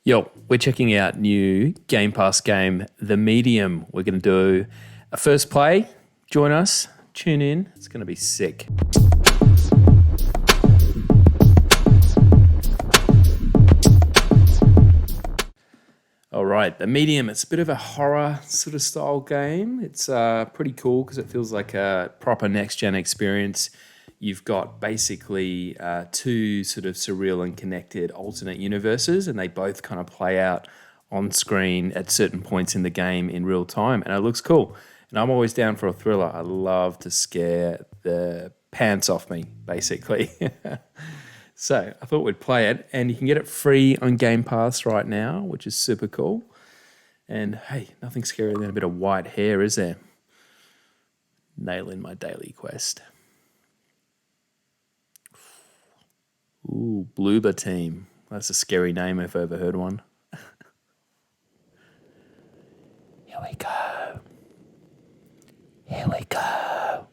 Yo, we're checking out new Game Pass game, The Medium. We're going to do a first play. Join us. Tune in. It's going to be sick. All right, The Medium. It's a bit of a horror sort of style game. It's pretty cool because it feels like a proper next-gen experience. You've got basically two sort of surreal and connected alternate universes, and they both kind of play out on screen at certain points in the game in real time, and it looks cool. And I'm always down for a thriller. I love to scare the pants off me, basically. So I thought we'd play it, and you can get it free on Game Pass right now, which is super cool. And hey, nothing scarier than a bit of white hair, is there? Nailing my daily quest. Ooh, Bloober Team. That's a scary name if I ever heard one. Here we go. Here we go.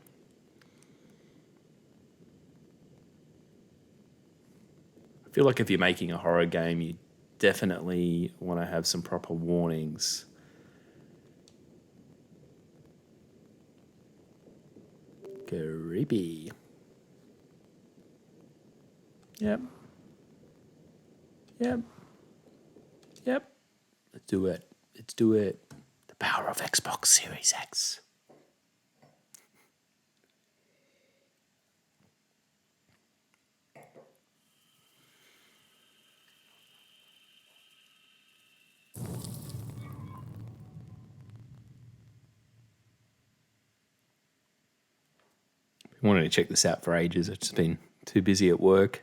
I feel like if you're making a horror game, you definitely want to have some proper warnings. Creepy. Yep. Yep. Yep. Let's do it. Let's do it. The power of Xbox Series X. I wanted to check this out for ages. I've just been too busy at work.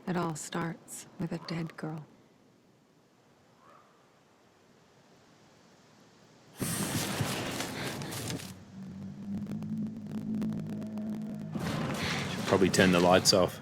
It all starts with a dead girl. Should probably turn the lights off.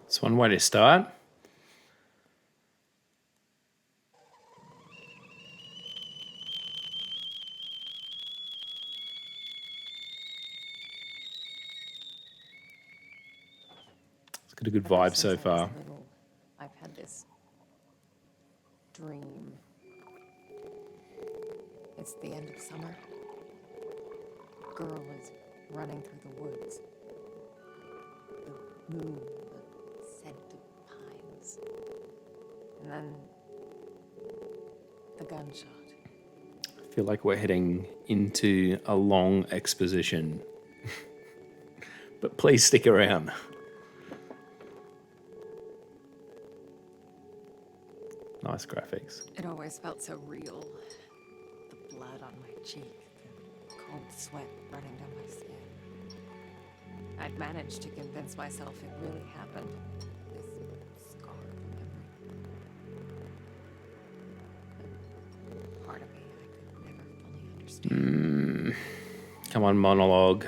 It's one way to start. It's got a good vibe so far. I've had this dream. It's the end of summer. A girl is running through the woods. The moon, the scent of pines. And then the gunshot. I feel like we're heading into a long exposition. But please stick around. Nice graphics. It always felt so real. The blood on my cheek, the cold sweat running down my skin. I'd managed to convince myself it really happened. This scarred memory. But part of me I could never fully understand. Come on, monologue.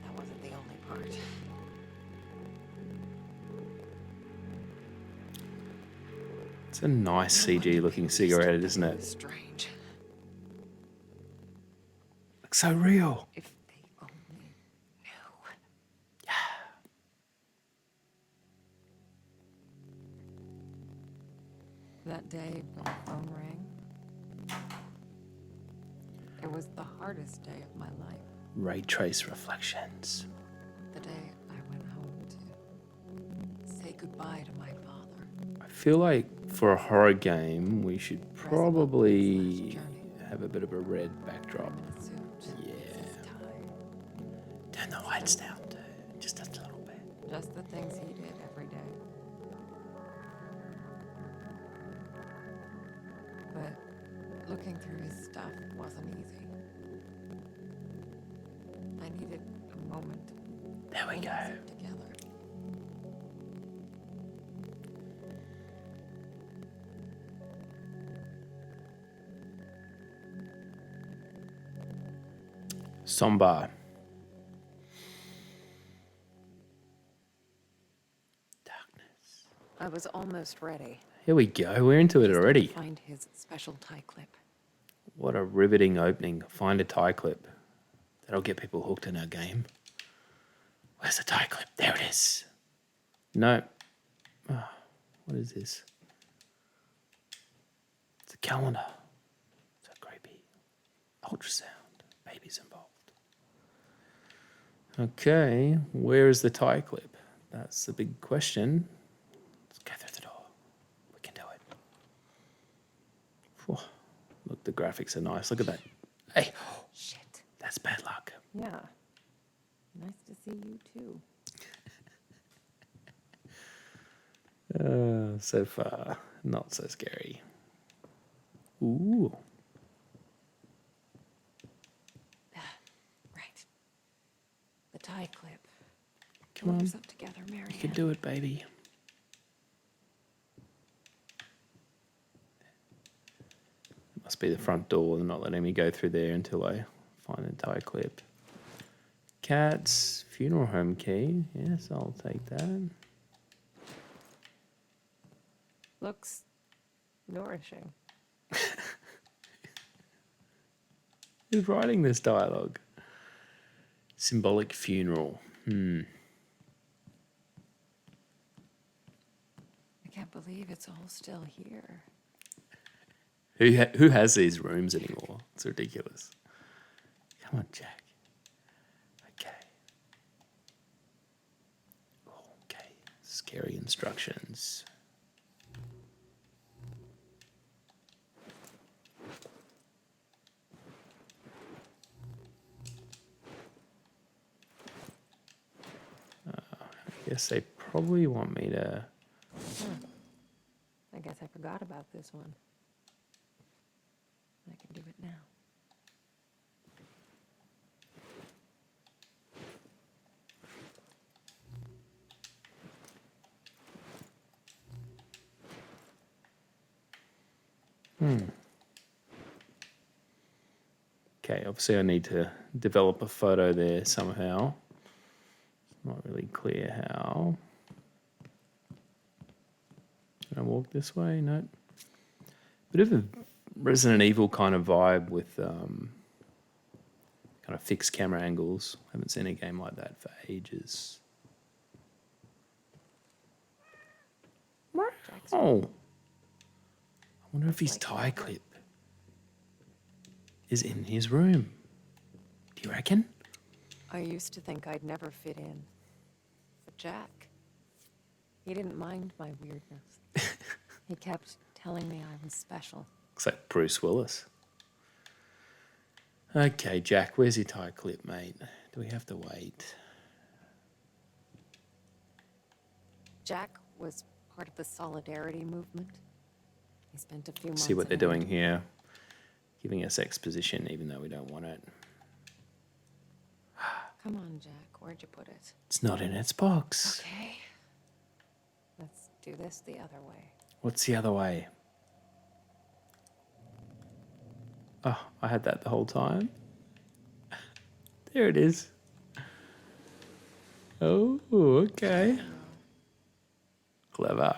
That wasn't the only part. It's a nice CG looking cigarette, isn't it? Strange. Looks so real. If they only knew. That day when the phone rang, it was the hardest day of my life. Ray Trace Reflections. The day I went home to say goodbye to my father. I feel like for a horror game, we should probably have a bit of a red backdrop. In a suit. Yeah. His tie. Turn the lights down too, just a little bit. Just the things he did every day. But looking through his stuff wasn't easy. I needed a moment to There we pull go. myself together. Somber. Darkness. I was almost ready. Here we go. We're into it Just had to already. find his special tie clip. What a riveting opening. Find a tie clip. That'll get people hooked in our game. Where's the tie clip? There it is. No. Oh, what is this? It's a calendar. So creepy. Ultrasound. Baby's involved. Okay, where is the tie clip? That's the big question. Let's go through the door. We can do it. Phew. Look, the graphics are nice. Look at that. Hey, Shit. that's bad luck. Yeah. Nice to see you too. So far, not so scary. Ooh. Right. The tie clip. Come Pull on. yourself together, Marianne. You can do it, baby. It must be the front door. They're not letting me go through there until I find the tie clip. Cat's funeral home key. Yes, I'll take that. Looks nourishing. Who's writing this dialogue? Symbolic funeral. I can't believe it's all still here. Who has these rooms anymore? It's ridiculous. Come on, Jack. Okay. Okay. Scary instructions. I guess they probably want me to. I guess I forgot about this one. I can do it now. Okay, obviously I need to develop a photo there somehow. It's not really clear how. Can I walk this way? No. Bit of a Resident Evil kind of vibe with kind of fixed camera angles. Haven't seen a game like that for ages. Jackson. Oh. I wonder if his tie clip is in his room. Do you reckon? I used to think I'd never fit in. But Jack, he didn't mind my weirdness. He kept telling me I was special. Looks like Bruce Willis. Okay, Jack, where's your tie clip, mate? Do we have to wait? Jack was part of the Solidarity movement. He spent a few months. See what they're in doing India. here. Giving us exposition even though we don't want it. Come on, Jack. Where'd you put it? It's not in its box. Okay. Let's do this the other way. What's the other way? Oh, I had that the whole time. There it is. Oh, okay. Clever.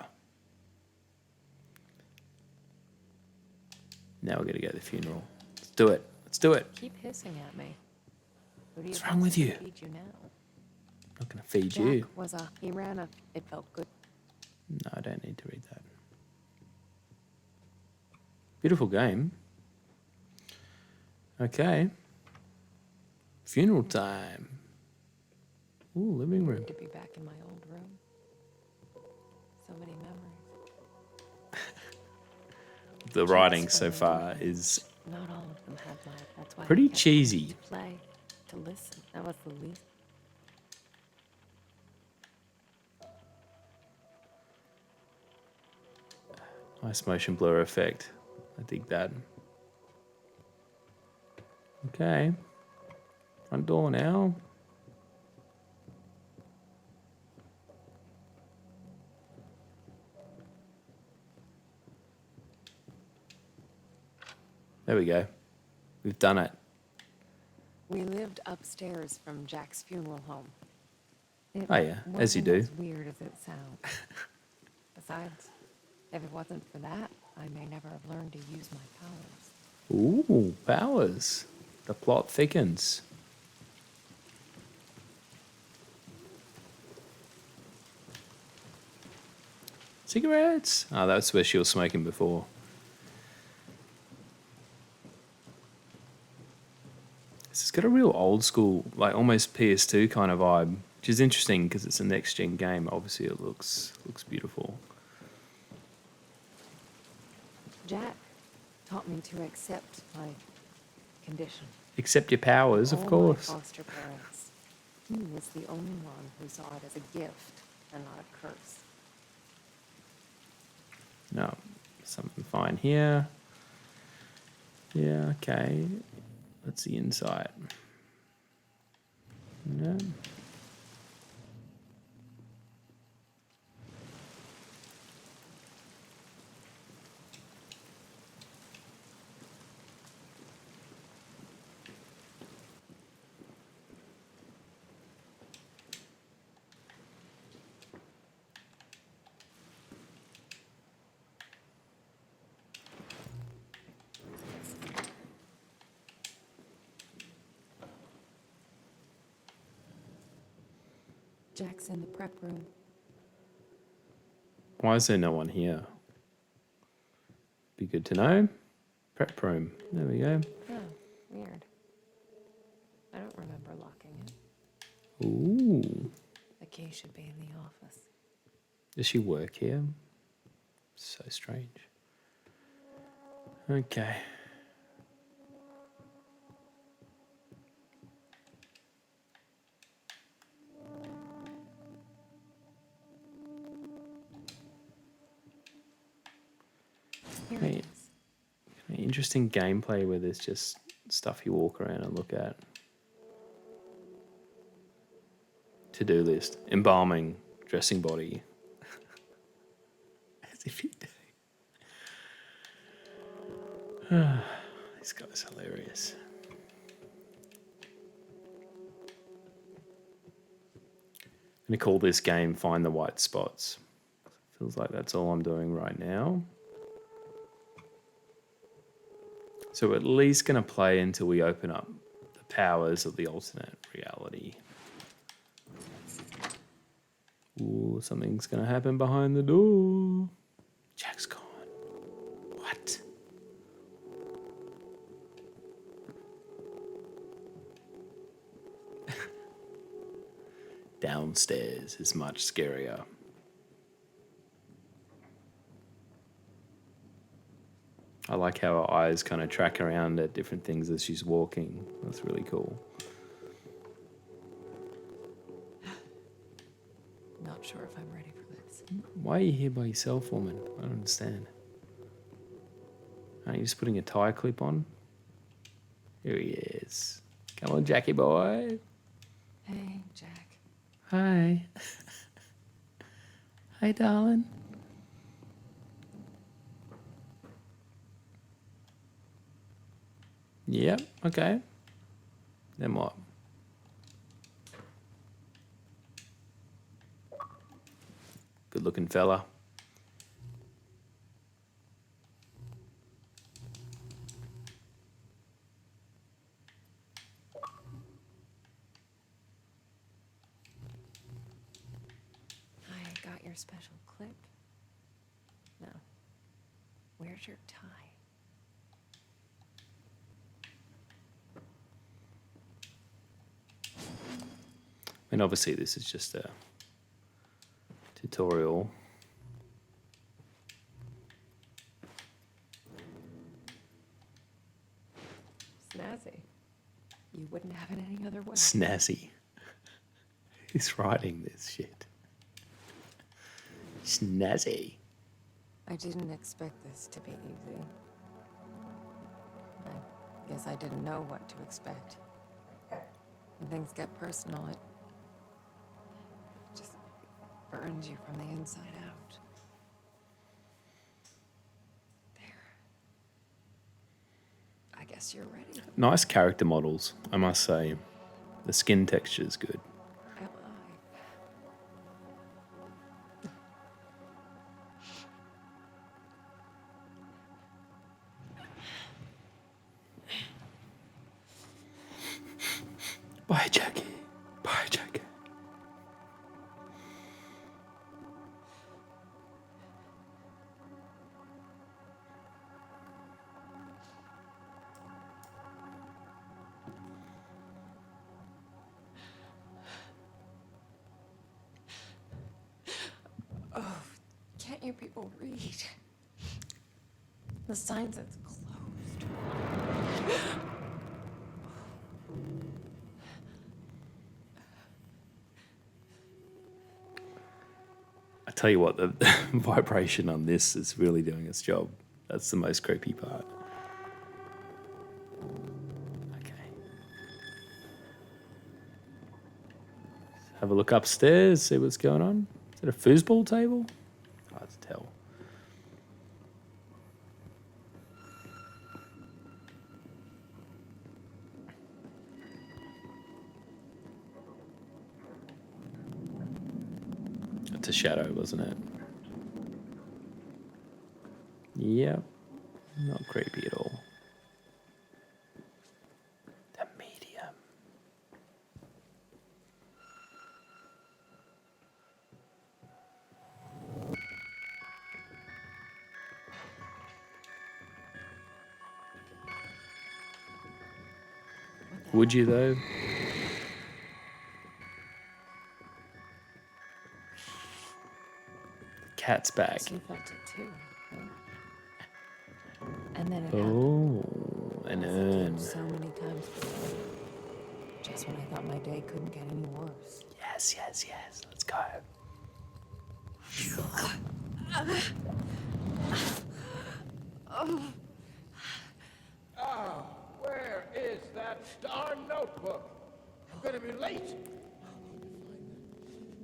Now we're going to go to the funeral. Let's do it. Let's do it. Keep hissing at me. Who do you What's think's wrong with gonna you? feed you now? I'm not going to feed Jack you. was a. He ran a. It felt good. No, I don't need to read that. Beautiful game. Okay. Funeral time. Ooh, living room. To be back in my old room. So many memories. The writing so far is Not all of them had life. That's why. I pretty kept cheesy. wanting To play, to listen. That was the least. Nice motion blur effect. I dig that. Okay. Front door now. There we go. We've done it. We lived upstairs from Jack's funeral home. It Oh yeah, as you wasn't do. as weird as it sounds. Besides, if it wasn't for that, I may never have learned to use my powers. Ooh, powers. The plot thickens. Cigarettes? Oh, that's where she was smoking before. This has got a real old school, like almost PS2 kind of vibe, which is interesting because it's a next gen game. Obviously, it looks beautiful. Jack taught me to accept my condition. Accept your powers, of All course. my foster parents. He was the only one who saw it as a gift and not a curse. No, something fine here. Yeah, okay. Let's see inside. No. Jack's in the prep room. Why is there no one here? Be good to know. Prep room. There we go. Oh, weird. I don't remember locking it. Ooh. The key should be in the office. Does she work here? So strange. Okay. Here Hey. it is. Interesting gameplay where there's just stuff you walk around and look at. To-do list. Embalming. Dressing body. As if you do. This guy's hilarious. I'm going to call this game Find the White Spots. Feels like that's all I'm doing right now. So we're at least going to play until we open up the powers of the alternate reality. Ooh, something's going to happen behind the door. Jack's gone. What? Downstairs is much scarier. I like how her eyes kind of track around at different things as she's walking. That's really cool. Not sure if I'm ready for this. Why are you here by yourself, woman? I don't understand. Aren't you just putting a tie clip on? Here he is. Come on, Jackie boy. Hey, Jack. Hi. Hi, darling. Yep, okay. Then what? Good looking fella. I got your special clip. No. Where's your tie? And obviously this is just a tutorial. Snazzy. You wouldn't have it any other way. Snazzy. Who's writing this shit? Snazzy. I didn't expect this to be easy. Guess I didn't know what to expect. When things get personal, it just burns you from the inside out. There. I guess you're ready. Nice character models, I must say. The skin texture is good. Am Bye, Jackie. Bye, Jackie. Can't you people read? The sign says closed. I tell you what, the vibration on this is really doing its job. That's the most creepy part. Okay. Have a look upstairs, see what's going on. Is it a foosball table? Hard to tell. It's a shadow, wasn't it? Yep. Not creepy at all. The medium. Would you though? The cat's back. You felt it too. And then it happened. Oh, an As it urn. did so many times before. Just when I thought my day couldn't get any worse. Yes, yes, yes. Let's go. Where is that darn notebook? I'm gonna be late.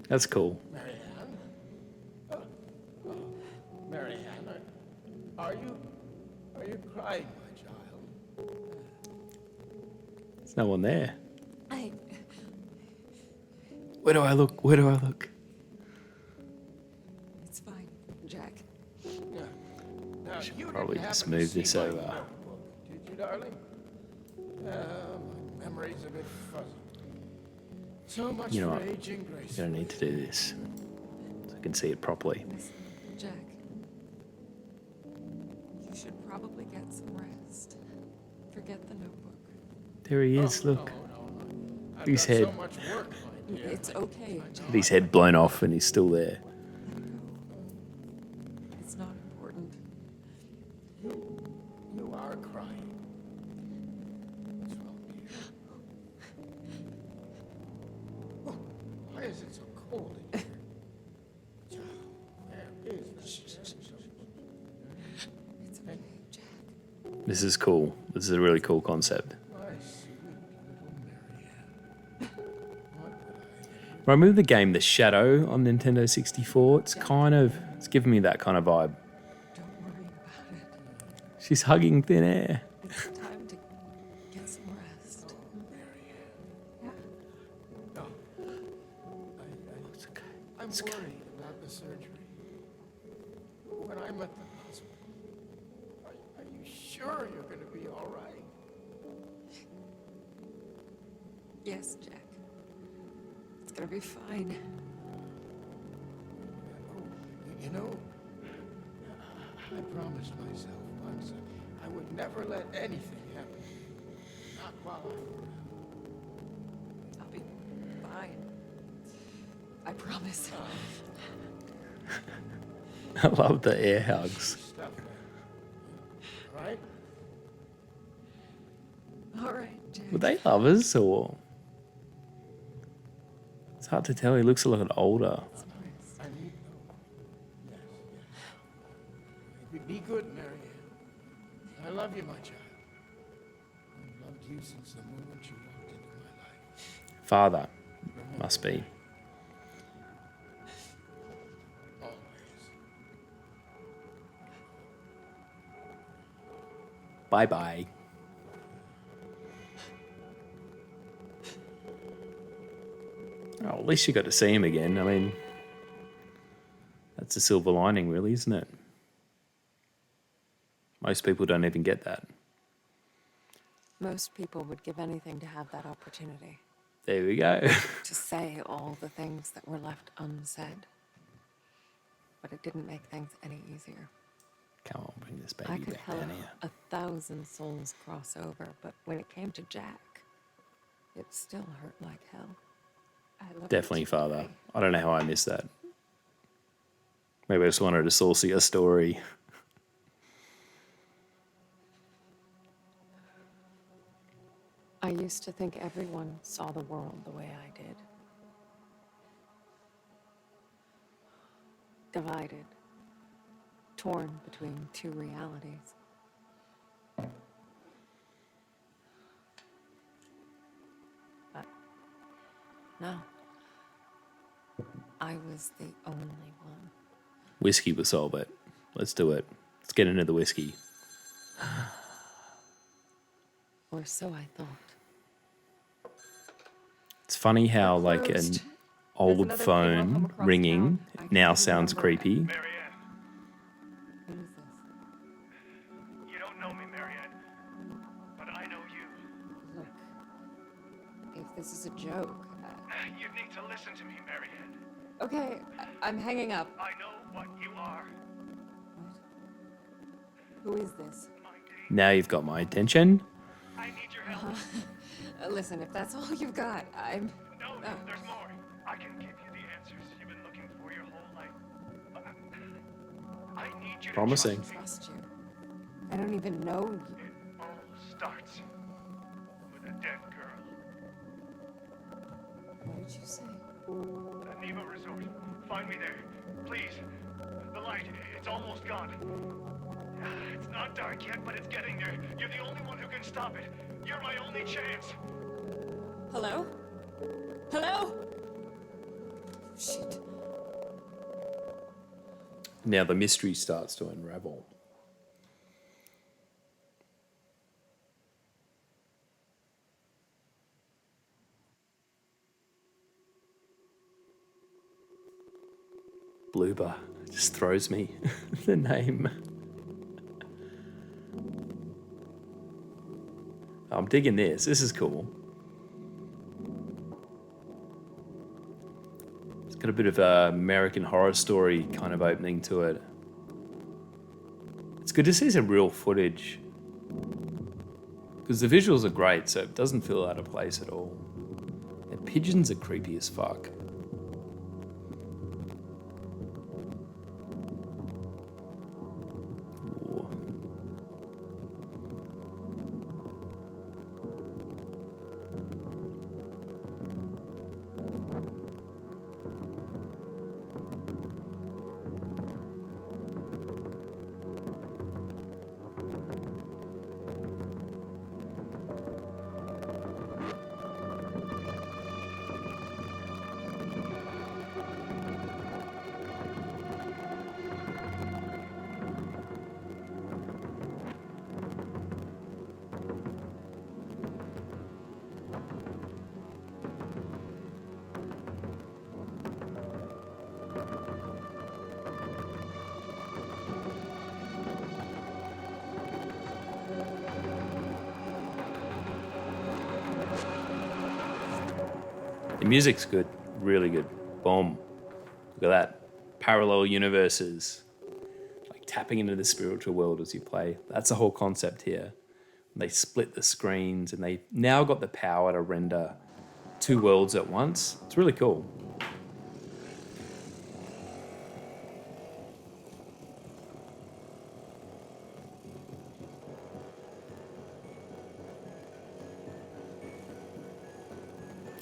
That's cool. Marianne? Marianne, are you crying, my child? There's no one there. I. Where do I look? Where do I look? It's fine, Jack. Now, you probably didn't just happen to move see this my over. notebook, did you, darling? My memory's a bit fuzzy. So much You know for what? aging You're gracefully. gonna need to do this so I can see it properly. Listen, Jack. You should probably get some rest. Forget the notebook. There he is. Look, I've his got so head. much work, my dear. It's okay, Jack. his head blown off, and he's still there. Let go. It's not important. You are crying. What's wrong, dear? Oh, why is it so cold in here? Child, where is that? It's okay, Jack. This is cool. This is a really cool concept. My sweet little Marianne. What did I do? Remember the game The Shadow on Nintendo 64? It's giving me that kind of vibe. Don't worry about it. She's hugging thin air. It's time to get some rest. Yeah. No. I'm worried about the surgery. When I'm at the hospital, are you sure you're going to be all right? Yes, Jack. It's gonna be fine. You know, I promised myself once I would never let anything happen. Not while I'm I'll be fine. I promise. I love the air hugs. stuff. All right? All right, Jack. Were they lovers or? It's hard to tell. He looks a lot older. Some rest. I need no. Yes. Be good, Marianne. I love you, my child. you since the moment you walked into my life. Father. Must be. Always. Bye-bye. Oh, at least you got to see him again. I mean, that's a silver lining, really, isn't it? Most people don't even get that. Most people would give anything to have that opportunity. There we go. To say all the things that were left unsaid. But it didn't make things any easier. Come on, bring this I baby could back help down here. 1,000 souls cross over, but when it came to Jack, it still hurt like hell. I loved him Definitely, too Father. dearly. I don't know how I missed that. Maybe I just wanted a saucier story. I used to think everyone saw the world the way I did. Divided, torn between two realities. But no, I was the only one. Whiskey will solve it. Let's do it. Let's get into the whiskey. Or so I thought. It's funny how like an Closed. old another funeral home phone across ringing town. I now couldn't sounds remember. creepy. Marianne, Who is this? you don't know me, Marianne, but I know you. Look, if this is a joke, You need to listen to me, Marianne. okay, I'm hanging up. I know what you are. What? Who is this? My day. Now you've got my attention. I need your help. Listen, if that's all you've got, I'm... No, there's more. I can give you the answers you've been looking for your whole life. But I need you to Promising. trust me. trust you. I don't even know you. It all starts with a dead girl. What did you say? The Neva Resort. Find me there. Please. The light, it's almost gone. It's not dark yet, but it's getting there. You're the only one who can stop it. You're my only chance. Hello? Hello? Shit. Now the mystery starts to unravel. Bloober just throws me the name. I'm digging this. This is cool. It's got a bit of a American Horror Story kind of opening to it. It's good to see some real footage. Because the visuals are great, so it doesn't feel out of place at all. And pigeons are creepy as fuck. Ooh. The music's good, really good. Boom. Look at that. Parallel universes. Like tapping into the spiritual world as you play. That's the whole concept here. They split the screens and they now got the power to render two worlds at once. It's really cool.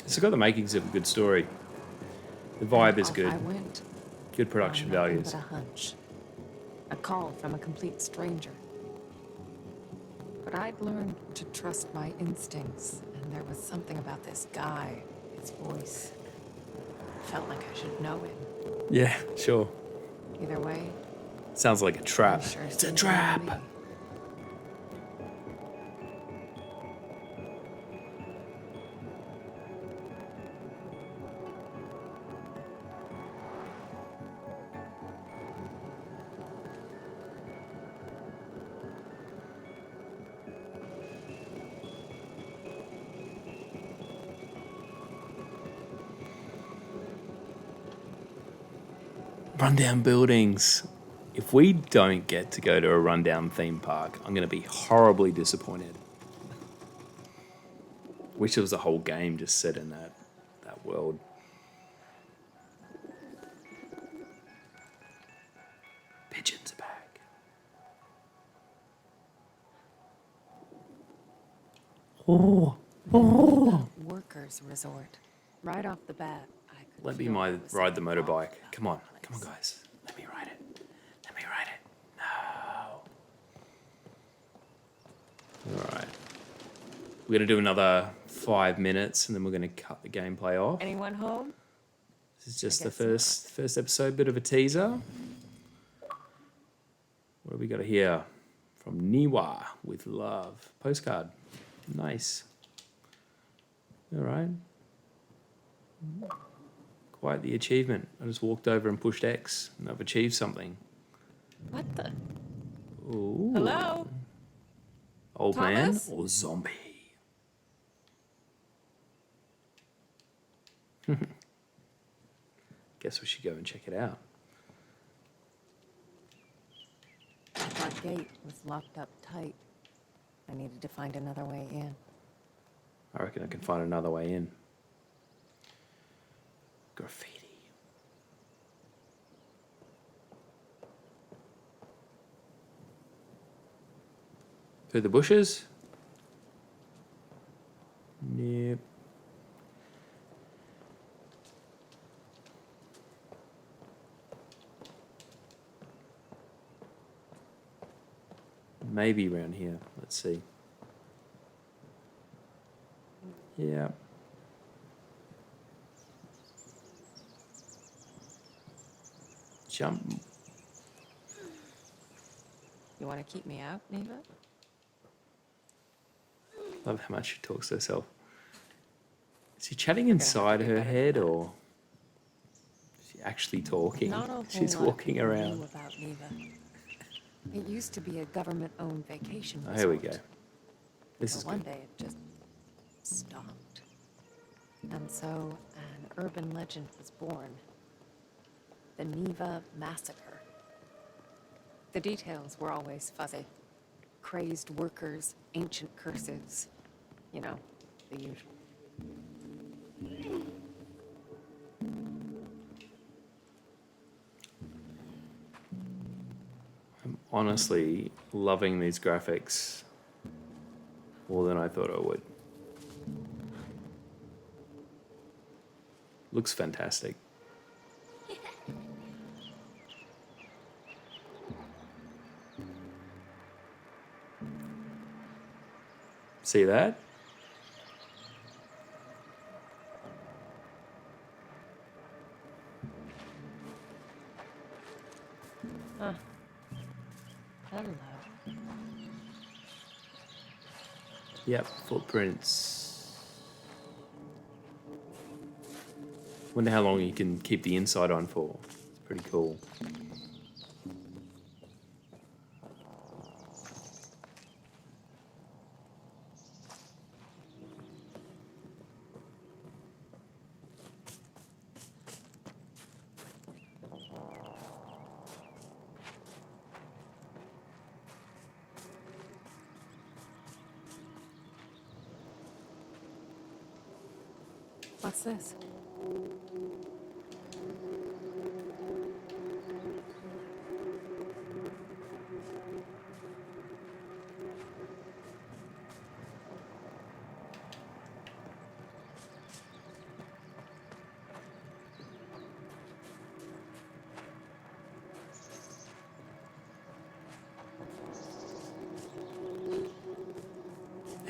It's got the makings of a good story. The vibe is Off good. I went. Good production on nothing values. but a hunch. A call from a complete stranger. But I'd learned to trust my instincts, and there was something about this guy, his voice. Felt like I should know him. Yeah, sure. Either way, Sounds like a trap. he sure It's a seemed to trap. know me. Rundown buildings. If we don't get to go to a rundown theme park, I'm going to be horribly disappointed. Wish there was a whole game just set in that world. Pigeons are back. Oh, Workers' resort. Right off the bat, I could let me feel there was ride the something motorbike. off Come on, about come on, this. guys. Let me ride it. Let me ride it. No. All right. We're gonna do another 5 minutes, and then we're gonna cut the gameplay off. Anyone home? This is just I the guess not. first episode, bit of a teaser. What have we got here? From Niwa with love. Postcard. Nice. All right. Quite the achievement. I just walked over and pushed X, and I've achieved something. What the? Ooh. Hello? Old Thomas? man or zombie? Guess we should go and check it out. Our gate was locked up tight. I needed to find another way in. I reckon I can find another way in. Graffiti. Through the bushes? Nope. Maybe around here. Let's see. Yeah. Jump. You want to keep me out, Neva? Love how much she talks to herself. Is she chatting gonna have inside to get her better head at that. or is she actually talking? Not a whole She's lot walking people around. knew about Neva. It used to be a government-owned vacation Oh, resort. here we go. This But is one good. day it just stopped. And so an urban legend was born. The Neva Massacre. The details were always fuzzy. Crazed workers, ancient curses. You know, the usual. I'm honestly loving these graphics more than I thought I would. Looks fantastic. See that? Hello. Yep, footprints. Wonder how long you can keep the inside on for. It's pretty cool. What's this?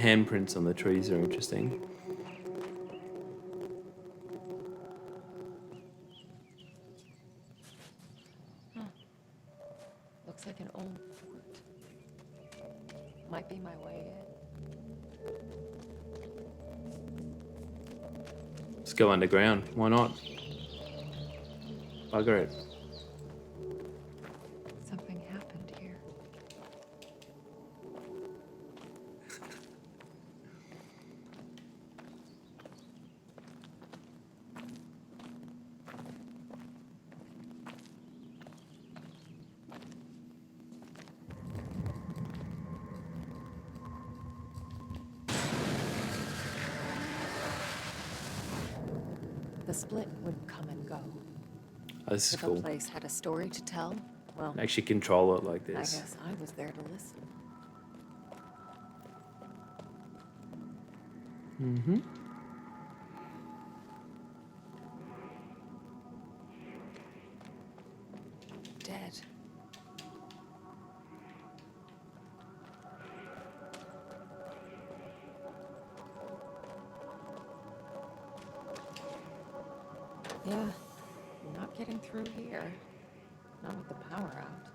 handprints on the trees are interesting. Looks like an old fort. Might be my way in. Let's go underground. Why not? Bugger it. Something happened here. The split would come and go. Oh, this is If a cool. place had a story to tell, well, Actually control it like I this. guess I was there to listen. Mm-hmm. Dead. Yeah, not getting through here. Not with the power out.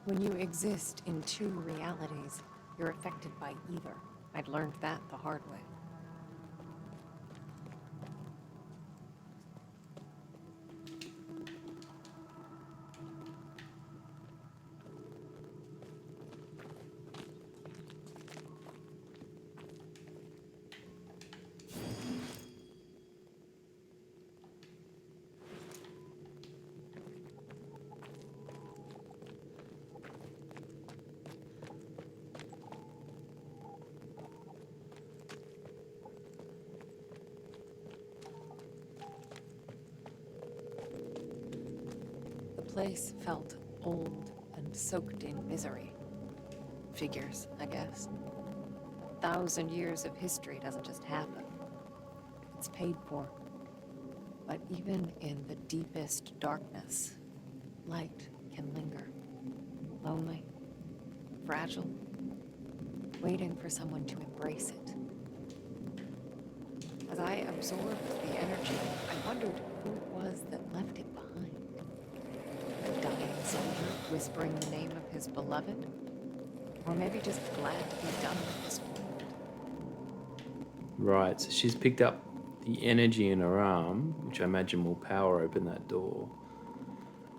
When you exist in two realities, you're affected by either. I'd learned that the hard way. The place felt old and soaked in misery. Figures, I guess. 1,000 years of history doesn't just happen. It's paid for. But even in the deepest darkness, light can linger. Lonely, fragile, waiting for someone to embrace it. As I absorbed the energy, I wondered who it was that left it behind. A dying soldier whispering the name of his beloved? Or maybe just glad to be done with this world. Right, so she's picked up the energy in her arm, which I imagine will power open that door.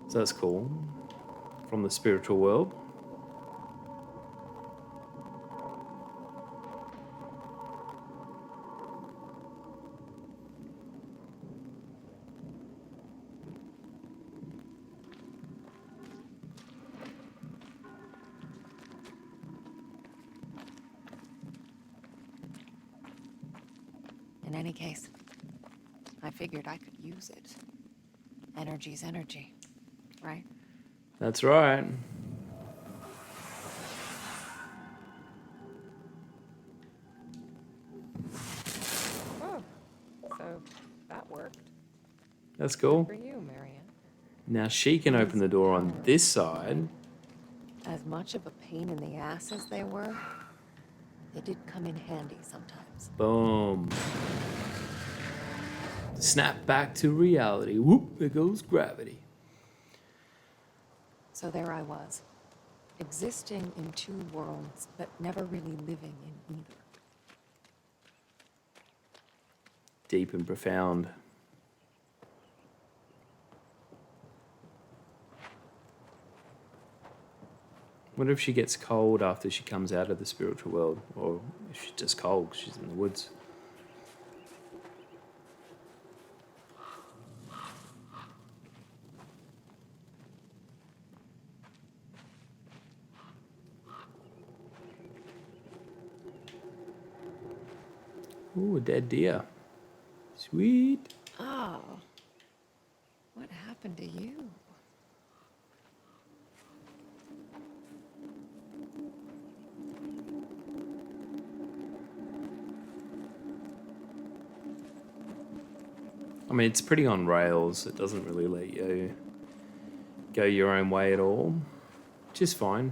So that's cool. From the spiritual world. In any case, I figured I could use it. Energy's energy, right? That's right. Oh, so that worked. That's cool. For you, Marianne. Now she can open the door on this side. As much of a pain in the ass as they were, they did come in handy sometimes. Boom. Snap back to reality. Whoop, there goes gravity. So there I was, existing in two worlds, but never really living in either. Deep and profound. Wonder if she gets cold after she comes out of the spiritual world, or if she's just cold because she's in the woods. Ooh, a dead deer. Sweet. Oh, what happened to you? I mean, it's pretty on rails. It doesn't really let you go your own way at all, which is fine.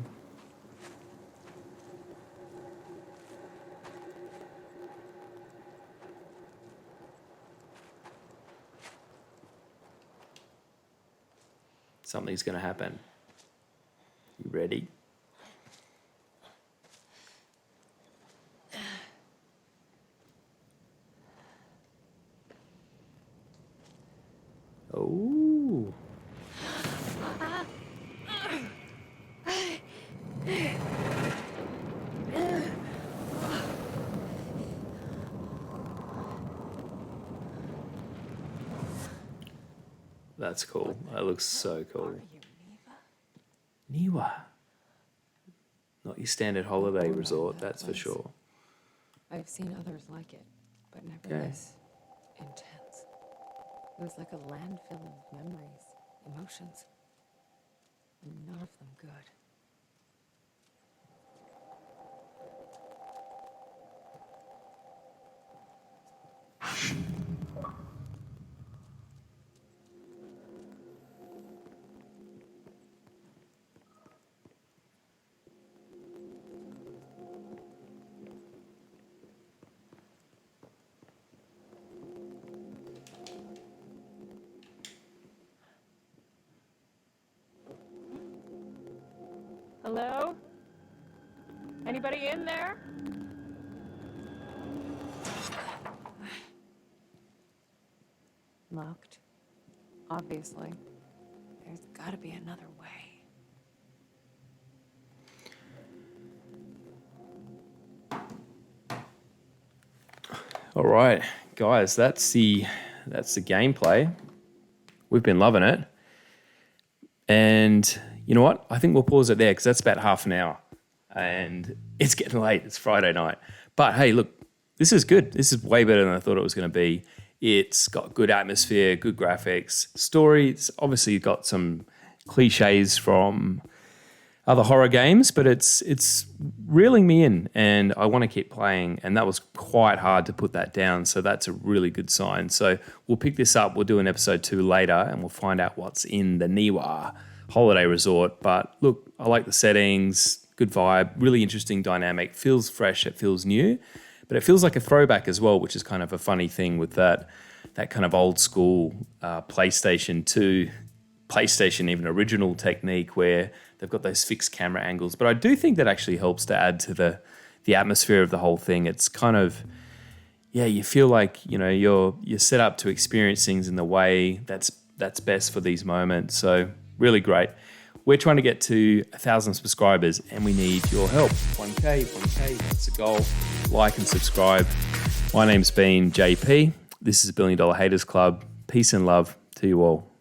something's going to happen. You ready? Oh. That's cool. That looks so cool. Niwa. Not your standard holiday resort, that's for sure. I've seen others like it, but never Okay. this intense. It was like a landfill of memories, emotions, and none of them good. Hello? Anybody in there? Locked. Obviously. There's gotta be another way. All right, guys, that's the gameplay. We've been loving it. And you know what? I think we'll pause it there because that's about half an hour. And it's getting late. It's Friday night. But hey, look, this is good. This is way better than I thought it was going to be. It's got good atmosphere, good graphics, story. It's obviously got some cliches from other horror games, but it's reeling me in and I want to keep playing. And that was quite hard to put that down. So that's a really good sign. So we'll pick this up. We'll do an episode 2 later and we'll find out what's in the Niwa holiday resort. But look, I like the settings, good vibe, really interesting dynamic, feels fresh, it feels new, but it feels like a throwback as well, which is kind of a funny thing with that kind of old school PlayStation 2, PlayStation even original technique where they've got those fixed camera angles. But I do think that actually helps to add to the atmosphere of the whole thing. It's kind of, yeah, you feel like, you know, you're set up to experience things in the way that's best for these moments. So really great. We're trying to get to 1,000 subscribers and we need your help. 1K, that's the goal. Like and subscribe. My name's been JP. This is $1 Billion Haters Club. Peace and love to you all.